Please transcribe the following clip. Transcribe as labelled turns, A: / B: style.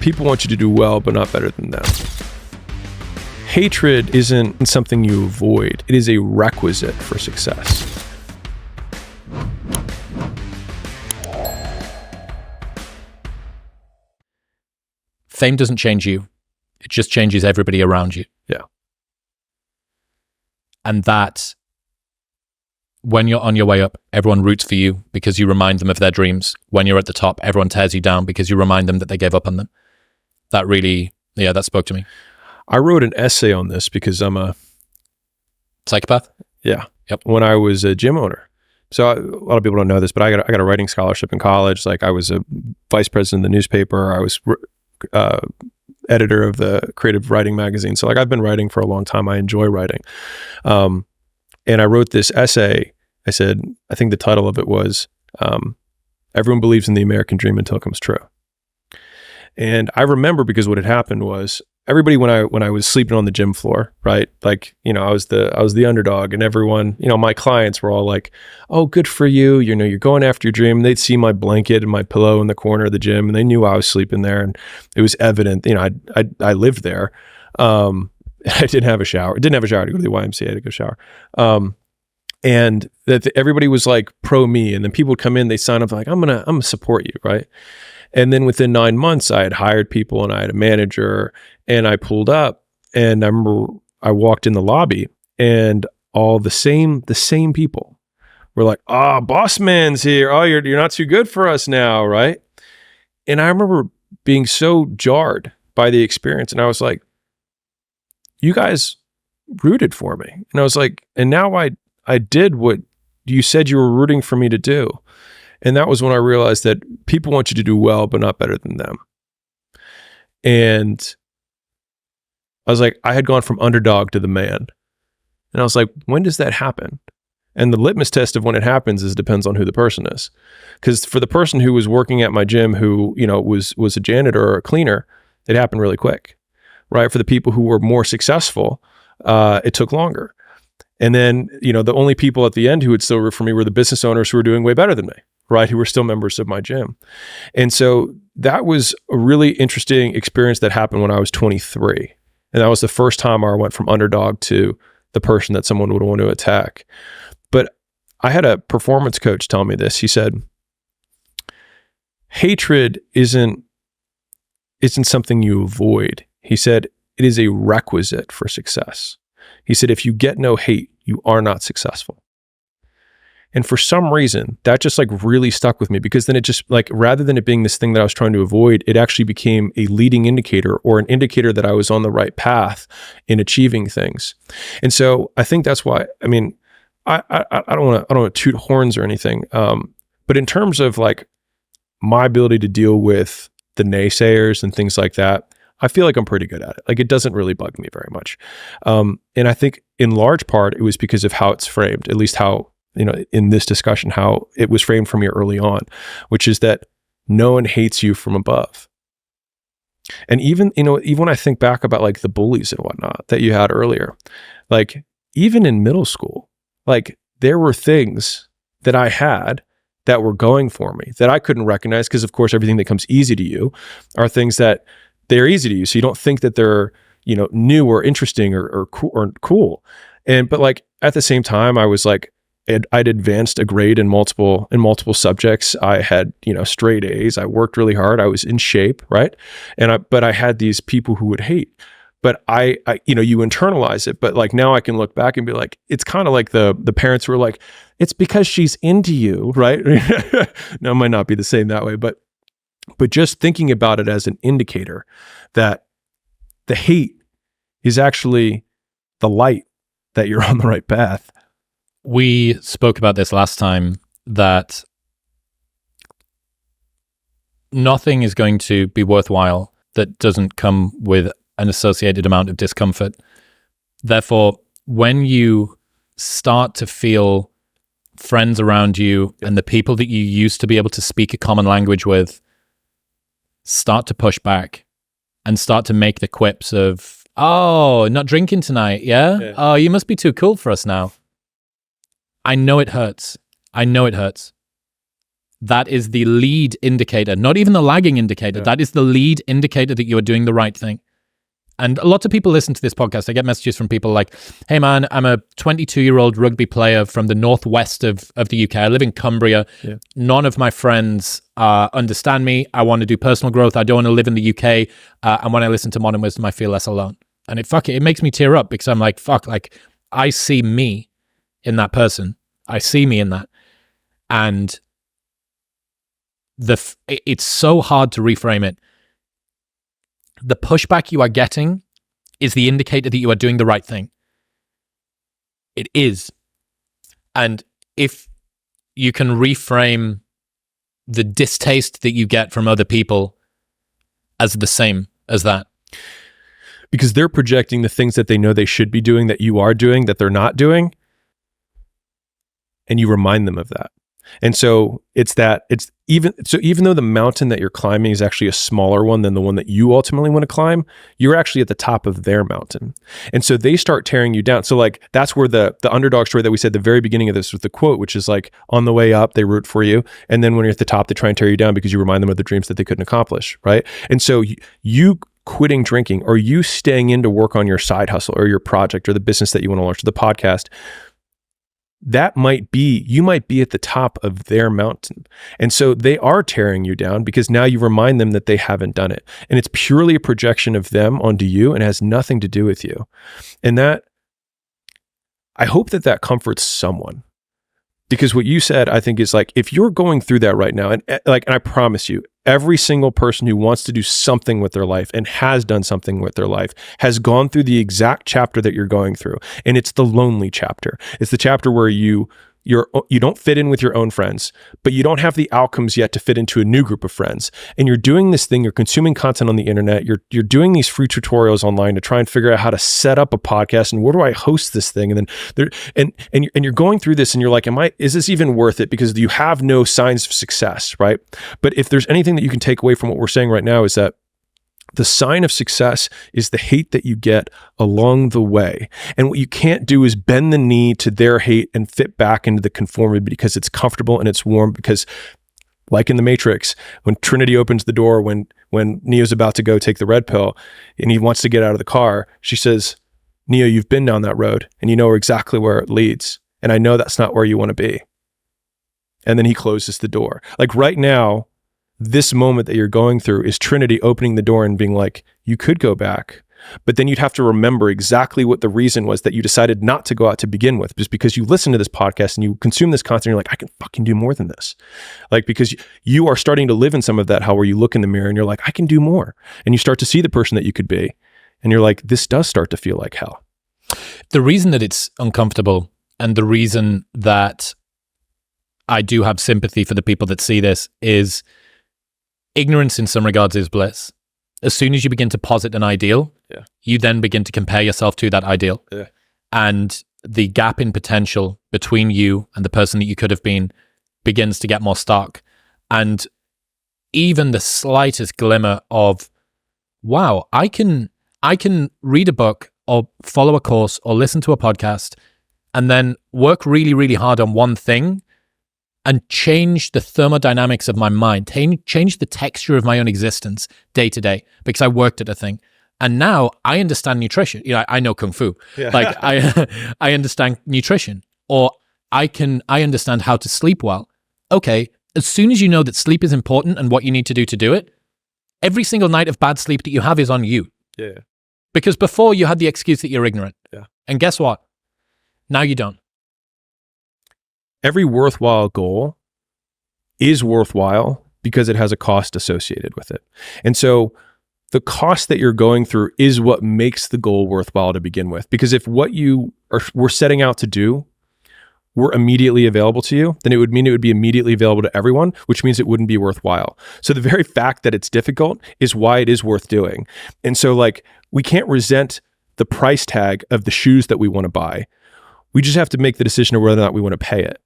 A: people want you to do well, but not better than them. Hatred isn't something you avoid. It is a requisite for success.
B: Fame doesn't change you. It just changes everybody around you.
A: Yeah.
B: And that, when you're on your way up, everyone roots for you because you remind them of their dreams. When you're at the top, everyone tears you down because you remind them that they gave up on them. That really, that spoke to me.
A: I wrote an essay on this because I'm a
B: psychopath.
A: Yeah.
B: Yep.
A: When I was a gym owner. So a lot of people don't know this, but I got a writing scholarship in college. Like I was a vice president of the newspaper. I was editor of the creative writing magazine. So like I've been writing for a long time. I enjoy writing. And I wrote this essay. I think the title of it was, Everyone Believes in the American Dream Until It Comes True. And I remember because what had happened was everybody, when I was sleeping on the gym floor, right? Like, I was the underdog, and everyone, my clients were all like, oh, good for you. You're going after your dream. And they'd see my blanket and my pillow in the corner of the gym, and they knew I was sleeping there. And it was evident, I lived there. I didn't have a shower. I didn't have a shower to go to the YMCA. I had to go shower. And that everybody was like pro me. And then people would come in, they sign up like, I'm gonna support you. Right. And then within 9 months, I had hired people and I had a manager, and I pulled up, and I remember I walked in the lobby, and all the same people were like, oh, boss man's here. Oh, you're not too good for us now. Right. And I remember being so jarred by the experience. And I was like, you guys rooted for me. And I was like, and now I did what you said you were rooting for me to do. And that was when I realized that people want you to do well, but not better than them. And I was like, I had gone from underdog to the man. And I was like, when does that happen? And the litmus test of when it happens depends on who the person is. Because for the person who was working at my gym, who, was a janitor or a cleaner, it happened really quick, right? For the people who were more successful, it took longer. And then, the only people at the end who would still root for me were the business owners who were doing way better than me, right? Who were still members of my gym. And so that was a really interesting experience that happened when I was 23. And that was the first time I went from underdog to the person that someone would want to attack. But I had a performance coach tell me this. He said, hatred isn't something you avoid. He said, it is a requisite for success. He said, if you get no hate, you are not successful. And for some reason, that just like really stuck with me, because then it just like, rather than it being this thing that I was trying to avoid, it actually became a leading indicator, or an indicator that I was on the right path in achieving things. And so I think that's why, I don't want to toot horns or anything. But in terms of like my ability to deal with the naysayers and things like that, I feel like I'm pretty good at it. Like it doesn't really bug me very much. And I think in large part, it was because of how it's framed, at least how, in this discussion, how it was framed for me early on, which is that no one hates you from above. And even when I think back about like the bullies and whatnot that you had earlier, like even in middle school, like there were things that I had that were going for me that I couldn't recognize, because of course, everything that comes easy to you are things that they're easy to you. So you don't think that they're, new or interesting or cool. But like at the same time, I was like, I'd advanced a grade in multiple subjects. I had, straight A's. I worked really hard. I was in shape, right? But I had these people who would hate. But I you internalize it. But like now I can look back and be like, it's kind of like the parents who are like, it's because she's into you, right? No, it might not be the same that way, but just thinking about it as an indicator that the hate is actually the light that you're on the right path.
B: We spoke about this last time, that nothing is going to be worthwhile that doesn't come with an associated amount of discomfort. Therefore, when you start to feel friends around you and the people that you used to be able to speak a common language with start to push back and start to make the quips of, oh, not drinking tonight, yeah? Oh, you must be too cool for us now. I know it hurts. that is the lead indicator, not even the lagging indicator.
A: Yeah.
B: That is the lead indicator that you are doing the right thing. And lots of people listen to this podcast. I get messages from people like, hey man, I'm a 22-year-old rugby player from the northwest of the UK. I live in Cumbria.
A: Yeah.
B: None of my friends understand me. I want to do personal growth. I don't want to live in the UK. And when I listen to Modern Wisdom, I feel less alone. And it makes me tear up, because I'm like, fuck, like I see me in that person. I see me in that. And it's so hard to reframe it. The pushback you are getting is the indicator that you are doing the right thing. It is. And if you can reframe the distaste that you get from other people as the same as that.
A: Because they're projecting the things that they know they should be doing that you are doing that they're not doing. And you remind them of that. And so even though the mountain that you're climbing is actually a smaller one than the one that you ultimately want to climb, you're actually at the top of their mountain. And so they start tearing you down. So like, that's where the underdog story that we said at the very beginning of this with the quote, which is like, on the way up, they root for you. And then when you're at the top, they try and tear you down because you remind them of the dreams that they couldn't accomplish. Right. And so you quitting drinking, or you staying in to work on your side hustle or your project or the business that you want to launch, or the podcast, you might be at the top of their mountain. And so they are tearing you down because now you remind them that they haven't done it. And it's purely a projection of them onto you and has nothing to do with you. And that, I hope that comforts someone. Because what you said, I think, is like, if you're going through that right now, and I promise you, every single person who wants to do something with their life and has done something with their life has gone through the exact chapter that you're going through. And it's the lonely chapter. It's the chapter where you don't fit in with your own friends, but you don't have the outcomes yet to fit into a new group of friends. And you're doing this thing, you're consuming content on the internet, you're doing these free tutorials online to try and figure out how to set up a podcast and where do I host this thing? And then you're going through this and you're like, is this even worth it? Because you have no signs of success, right? But if there's anything that you can take away from what we're saying right now, is that the sign of success is the hate that you get along the way. And what you can't do is bend the knee to their hate and fit back into the conformity because it's comfortable and it's warm. Because like in the Matrix, when Trinity opens the door, when Neo's about to go take the red pill and he wants to get out of the car, she says, Neo, you've been down that road and you know exactly where it leads. And I know that's not where you want to be. And then he closes the door. Like right now, this moment that you're going through is Trinity opening the door and being like, you could go back, but then you'd have to remember exactly what the reason was that you decided not to go out to begin with, just because you listen to this podcast and you consume this content. And you're like, I can fucking do more than this. Like, because you are starting to live in some of that hell where you look in the mirror and you're like, I can do more. And you start to see the person that you could be. And you're like, this does start to feel like hell.
B: The reason that it's uncomfortable, and the reason that I do have sympathy for the people that see this, is ignorance in some regards is bliss. As soon as you begin to posit an ideal, you then begin to compare yourself to that ideal. Yeah. And the gap in potential between you and the person that you could have been begins to get more stark. And even the slightest glimmer of, wow, I can read a book or follow a course or listen to a podcast and then work really, really hard on one thing and change the thermodynamics of my mind, change the texture of my own existence day to day, because I worked at a thing. And now I understand nutrition. You know, I know Kung Fu. Yeah. Like I understand nutrition, or I understand how to sleep well. Okay, as soon as you know that sleep is important and what you need to do it, every single night of bad sleep that you have is on you.
A: Yeah.
B: Because before you had the excuse that you're ignorant.
A: Yeah.
B: And guess what? Now you don't.
A: Every worthwhile goal is worthwhile because it has a cost associated with it. And so the cost that you're going through is what makes the goal worthwhile to begin with. Because if what we're setting out to do were immediately available to you, then it would mean it would be immediately available to everyone, which means it wouldn't be worthwhile. So the very fact that it's difficult is why it is worth doing. And so like, we can't resent the price tag of the shoes that we want to buy. We just have to make the decision of whether or not we want to pay it.